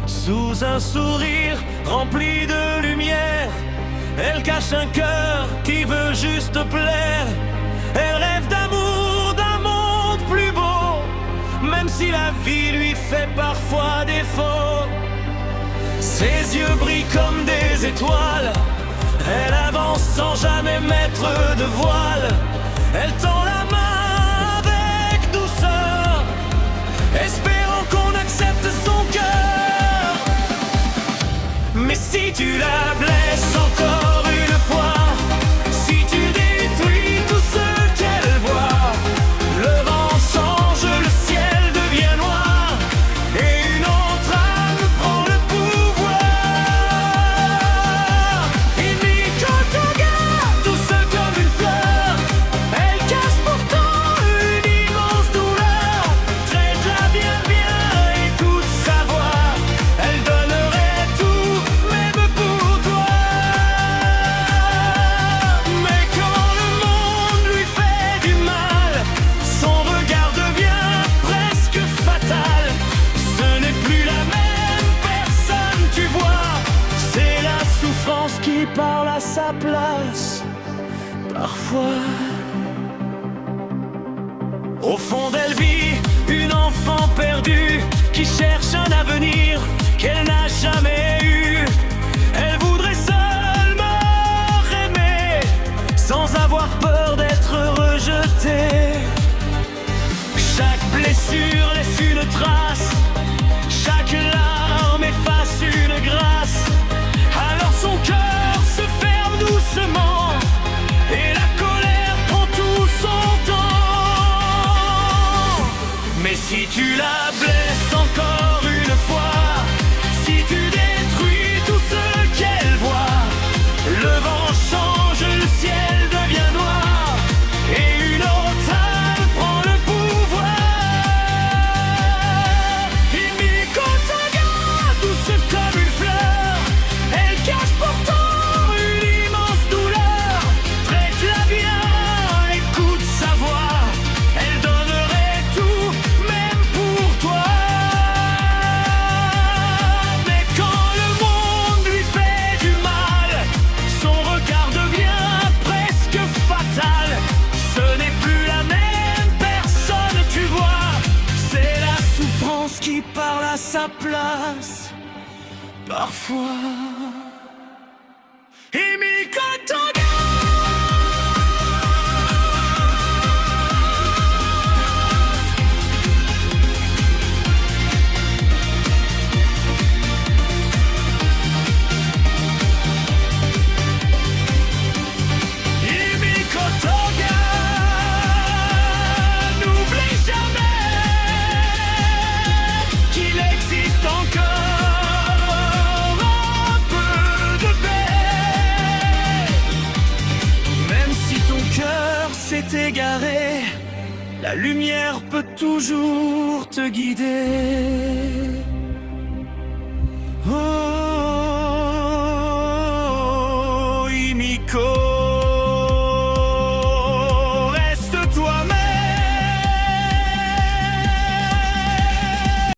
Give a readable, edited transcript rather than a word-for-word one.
Sous un sourire rempli de lumière, elle cache un cœur qui veut juste plaire. Elle rêve d'amour, d'un monde plus beau, même si la vie lui fait parfois défaut. Ses yeux brillent comme des étoiles, elle avance sans jamais mettre de voile. Elle tend la main avec douceur, espérant qu'on accepte son cœur. Mais si tu la blesses encore une fois, si tu détruis tout ce qu'elle voit, le vent change, le ciel devient noir, et une autre âme prend le pouvoir. Et Mikotoga, douce comme une fleur, elle cache pourtant une immense douleur. Traite-la bien bien, écoute sa voix, elle donnerait tout, même pour toi. Mais quand le monde lui fait du mal, son regard devient presque fatal. Ce n'est plus la même personne, tu vois, c'est la souffrance qui parle à sa place. Parfois, au fond d'elle vit une enfant perdue qui cherche un avenir qu'elle n'a jamais eu. Elle voudrait seulement aimer, sans avoir peur d'être rejetée. Chaque blessure laisse une trace, chaque larme efface une grâce. Alors son cœur se ferme doucement, et la colère prend tout son temps. Mais si tu la blesses encore une fois, si tu détruis tout ce qu'elle voit, le vent change, le ciel devient noir, et une autre âme prend le pouvoir. Et Mikotoga, douce comme une fleur, elle cache pourtant une immense douleur. Traite-la bien, écoute sa voix, elle donnerait tout, même pour toi. Mais quand le monde lui fait du mal, son regard devient presque fatal. Ce n'est plus la même personne, tu vois, c'est la souffrance qui parle à sa place. Parfois. Et Mikotoga. Et Mikotoga, n'oublie jamais qu'il existe encore un peu de paix. Même si ton cœur s'est égaré, la lumière peut toujours te guider. Oh.